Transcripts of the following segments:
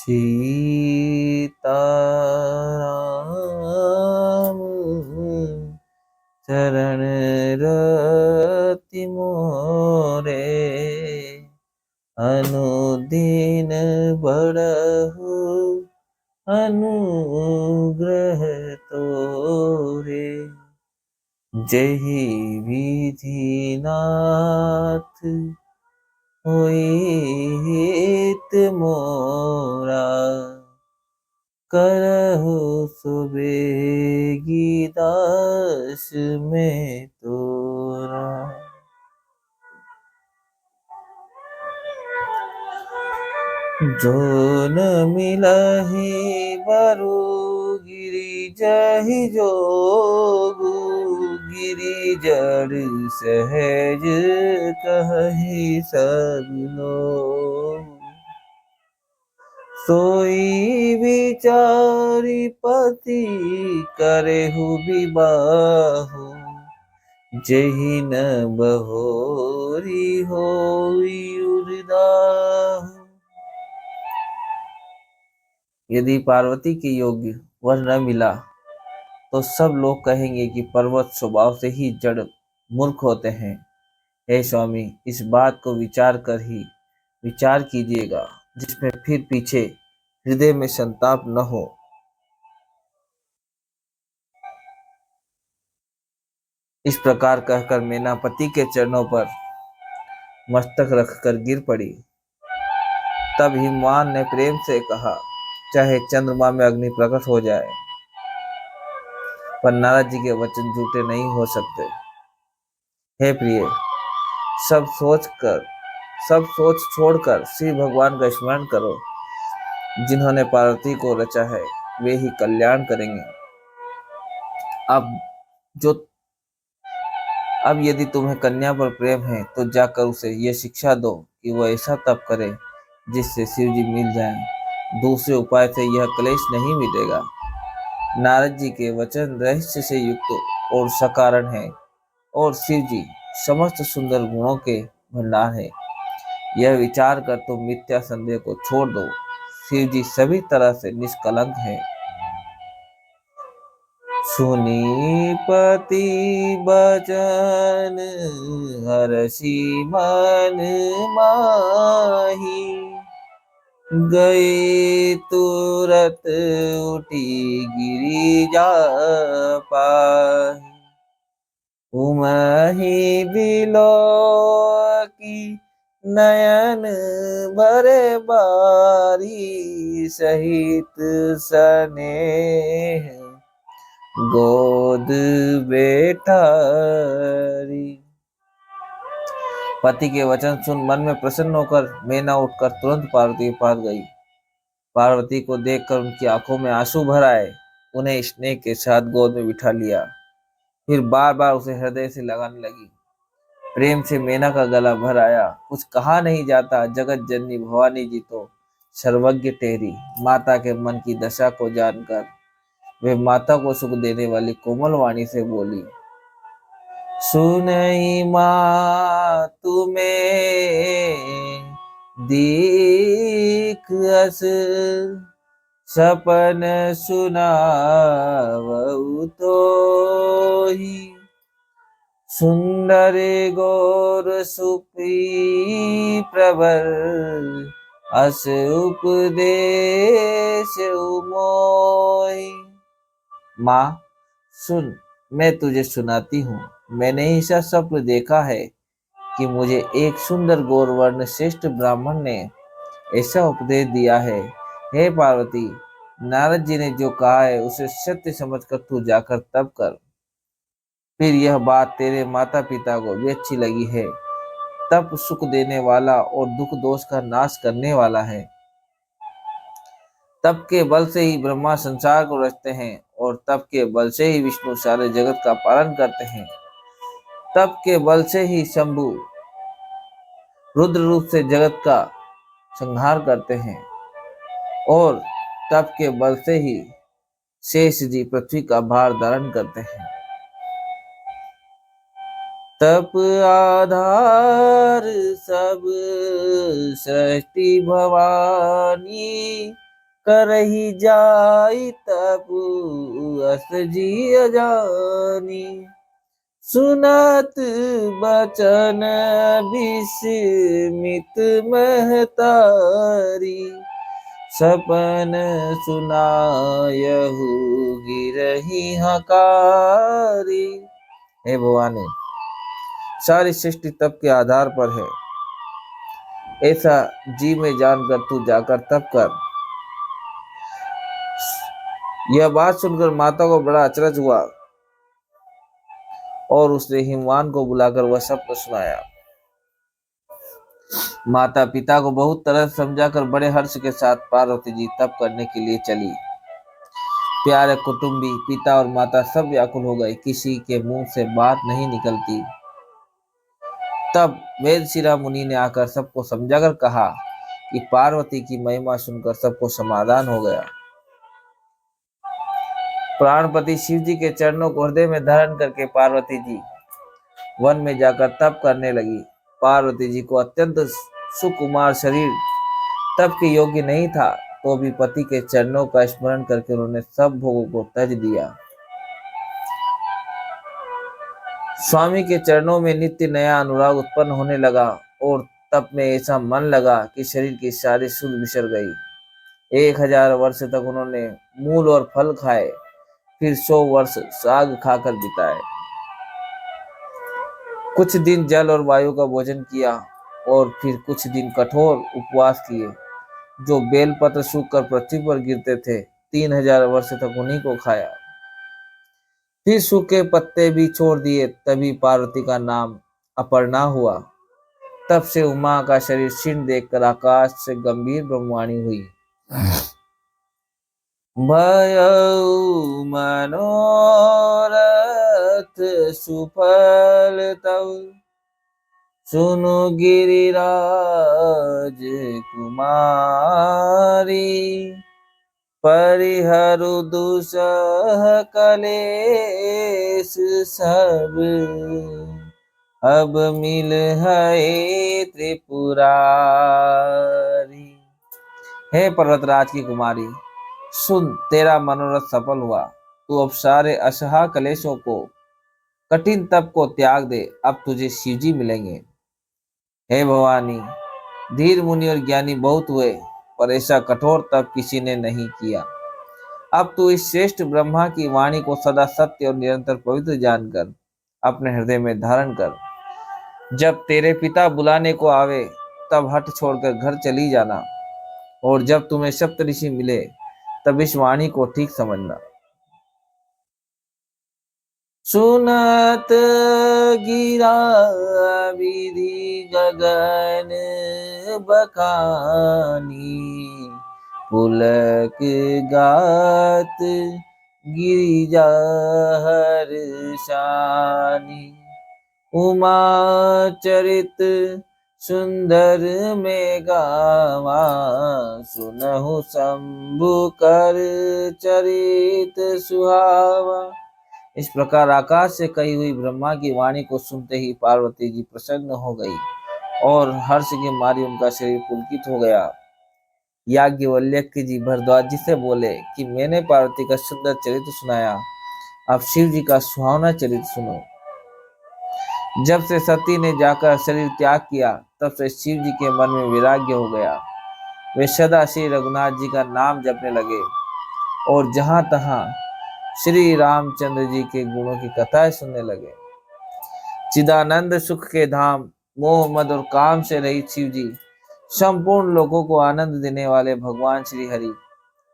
सीताराम चरण रति मोरे, अनुदीन बड़हु अनुग्रह तोरे। जहि विधि नाथ होई हित मोरा, करहु सुबेगी दास में तोरा। जो न मिलहि बरु गिरिजहि जोगु, गिरि जड़ सहज कहहि सब लोग। सोई विचारी पति करेहु विबाहु, जेहि न बहोरी होई उर्दाहु। यदि पार्वती के योग्य वर न मिला तो सब लोग कहेंगे कि पर्वत स्वभाव से ही जड़ मूर्ख होते हैं। हे स्वामी, इस बात को विचार कीजिएगा, जिसमें फिर पीछे हृदय में संताप न हो। इस प्रकार कहकर मैना पति के चरणों पर मस्तक रखकर गिर पड़ी। तब हिमवान ने प्रेम से कहा, चाहे चंद्रमा में अग्नि प्रकट हो जाए, पर नारद जी के वचन झूठे नहीं हो सकते। हे प्रिय, सब सोच छोड़कर श्री भगवान का स्मरण करो। जिन्होंने पार्वती को रचा है वे ही कल्याण करेंगे। अब यदि तुम्हें कन्या पर प्रेम है तो जाकर उसे यह शिक्षा दो कि वह ऐसा तप करे जिससे शिव जी मिल जाएं। दूसरे उपाय से यह क्लेश नहीं मिलेगा। नारद जी के वचन रहस्य से युक्त और सकारण है, और शिव जी समस्त सुंदर गुणों के भंडार है। यह विचार कर तुम मिथ्या संदेह को छोड़ दो। शिव जी सभी तरह से निष्कलंक है। सुनी पति बचन हरषि मन माही, गई तुरत उठी गिरिजा पाही। उमहि बिलो की नयन भरे बारी, सहित स्नेह गोद बैठारी। पति के वचन सुन मन में प्रसन्न होकर मैना उठकर तुरंत पार्वती के पास गई। पार्वती को देखकर उनकी आंखों में आंसू भर आए। उन्हें स्नेह के साथ गोद में बिठा लिया, फिर बार बार उसे हृदय से लगाने लगी। प्रेम से मैना का गला भर आया। कुछ कहा नहीं जाता, जगत जननी भवानी जी तो सर्वज्ञ ठहरी। माता के मन की दशा को जानकर वे माता को सुख देने वाली कोमल वाणी से बोली, सुनई माँ तुम्हें दीख अस, सपन सुनावऊ तोहि। सुंदर गौर सुपी प्रबर, अस उपदेश मोहि। माँ सुन, मैं तुझे सुनाती हूँ। मैंने ऐसा स्वप्न देखा है कि मुझे एक सुंदर गौरवर्ण श्रेष्ठ ब्राह्मण ने ऐसा उपदेश दिया है। हे पार्वती, नारद जी ने जो कहा है उसे सत्य समझकर तू जाकर तप कर। फिर यह बात तेरे माता पिता को भी अच्छी लगी है। तप सुख देने वाला और दुख दोष का नाश करने वाला है। तप के बल से ही ब्रह्मा संसार को रचते हैं, और तप के बल से ही विष्णु सारे जगत का पालन करते हैं। तप के बल से ही शंभु रुद्र रूप से जगत का संहार करते हैं, और तप के बल से ही शेष जी पृथ्वी का भार धारण करते हैं। तप आधार सब सृष्टि भवानी, करही जाई तपु अस जी अजानी। सुनत बचन विस्मित महतारी। सपन सुनायहु गिरही हकारी। हे भवानी, सारी सृष्टि तप के आधार पर है, ऐसा जी में जानकर तू जाकर तप कर। यह बात सुनकर माता को बड़ा अचरज हुआ और उसने हिमवान को बुलाकर वह सपना सुनाया। माता पिता को बहुत तरह समझाकर बड़े हर्ष के साथ पार्वती जी तप करने के लिए चली। प्यारे कुटुंबी पिता और माता सब व्याकुल हो गए, किसी के मुंह से बात नहीं निकलती। तब वेदशिरा मुनि ने आकर सबको समझाकर कहा कि पार्वती की महिमा सुनकर सबको समाधान हो गया। प्राणपति शिव जी के चरणों को हृदय में धारण करके पार्वती जी वन में जाकर तप करने लगी। पार्वती जी को अत्यंत सुकुमार शरीर तप के योग्य नहीं था, तो भी पति के चरणों का स्मरण करके उन्होंने सब भोगों को त्याज दिया। स्वामी के चरणों में नित्य नया अनुराग उत्पन्न होने लगा और तप में ऐसा मन लगा कि शरीर की सारी सुध बिसर गई। 1000 वर्ष तक उन्होंने मूल और फल खाए, फिर 100 वर्ष साग खाकर बिताए। कुछ दिन जल और वायु का भोजन किया और फिर कुछ दिन कठोर उपवास किए, जो बेलपत्र सूखकर पृथ्वी पर गिरते थे। 3000 वर्ष तक उन्हीं को खाया, फिर सूखे पत्ते भी छोड़ दिए। तभी पार्वती का नाम अपर्णा हुआ। तब से उमा का शरीर क्षीण देखकर आकाश से गंभीर ब्रह्मवाणी हुई। भयउ मनोरथ सुफल तव, सुनु गिरिराज कुमारी। परिहरु दुसह कलेश सब, अब मिल है त्रिपुरारी। हे पर्वतराज की कुमारी, सुन, तेरा मनोरथ सफल हुआ। तू अब सारे असहा कलेशों को, कठिन तप को त्याग दे, अब तुझे शिवजी मिलेंगे। हे भवानी, धीर मुनि और ज्ञानी बहुत हुए, पर ऐसा कठोर तप किसी ने नहीं किया। अब तू इस श्रेष्ठ ब्रह्मा की वाणी को सदा सत्य और निरंतर पवित्र जानकर अपने हृदय में धारण कर। जब तेरे पिता बुलाने को आवे, तब हट छोड़कर घर चली जाना, और जब तुम्हें सप्तऋषि मिले, तब इस वाणी को ठीक समझना। सुनत गिरा विधि गगन बखानी, पुलक गात गिरिजा हर्षानी। उमा चरित सुंदर में गावा, सुनहु शंभु कर चरित सुहावा। इस प्रकार आकाश से कही हुई ब्रह्मा की वाणी को सुनते ही पार्वती जी प्रसन्न हो गई और हर्ष के मारे उनका शरीर पुलकित हो गया। याज्ञवल्क्य जी भरद्वाज जी से बोले कि मैंने पार्वती का सुंदर चरित्र सुनाया, अब शिव जी का सुहावना चरित्र सुनो। जब से सती ने जाकर शरीर त्याग किया, तब से शिव जी के मन में वैराग्य हो गया। वे सदा श्री रघुनाथ जी का नाम जपने लगे और जहां तहां श्री रामचंद्र जी के गुणों की कथाएं सुनने लगे। चिदानंद सुख के धाम, मोह मद और काम से रहित शिव जी, संपूर्ण लोगों को आनंद देने वाले भगवान श्री हरि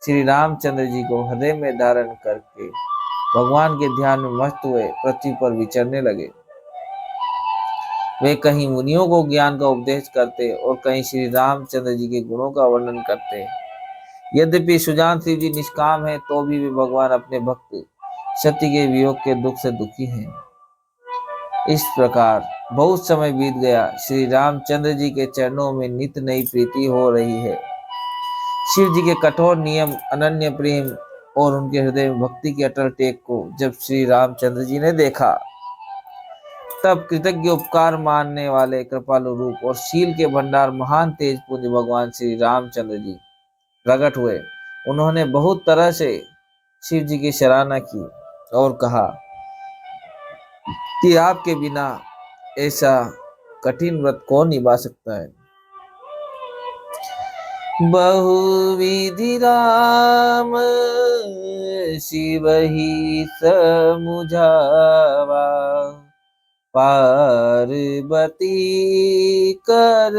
श्री रामचंद्र जी को हृदय में धारण करके भगवान के ध्यान में मस्त हुए पृथ्वी पर विचरने लगे। वे कहीं मुनियों को ज्ञान का उपदेश करते और कहीं श्री रामचंद्र जी के गुणों का वर्णन करते। यद्यपि सुजान शिव जी निष्काम है, तो भी वे भगवान अपने भक्त सती के वियोग के दुख से दुखी हैं। इस प्रकार बहुत समय बीत गया। श्री रामचंद्र जी के चरणों में नित नई प्रीति हो रही है। शिव जी के कठोर नियम, अनन्य प्रेम और उनके हृदय में भक्ति के अटल टेक को जब श्री रामचंद्र जी ने देखा, तब कृतज्ञ उपकार मानने वाले कृपालु रूप और शील के भंडार महान तेज पुंज भगवान श्री रामचंद्र जी प्रकट हुए उन्होंने बहुत तरह से शिव जी की सराहना की और कहा कि आपके बिना ऐसा कठिन व्रत कौन निभा सकता है। बहुविधि राम शिव ही समुझावा, पार्वती कर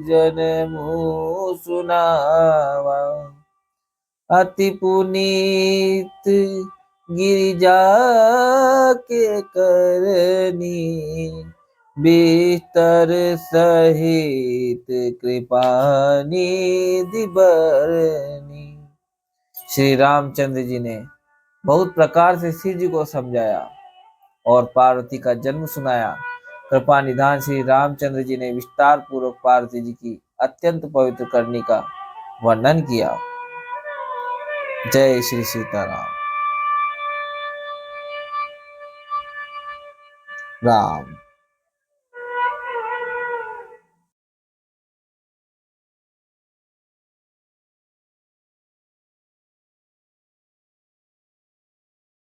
जनमु सुनावा। अति पुनीत गिरिजा के करनी, बिस्तर सहित कृपा निधि बरनी। श्री रामचंद्र जी ने बहुत प्रकार से शिव जी को समझाया और पार्वती का जन्म सुनाया। कृपा निधान श्री रामचंद्र जी ने विस्तार पूर्वक पार्वती जी की अत्यंत पवित्र करनी का वर्णन किया। जय श्री सीताराम। राम।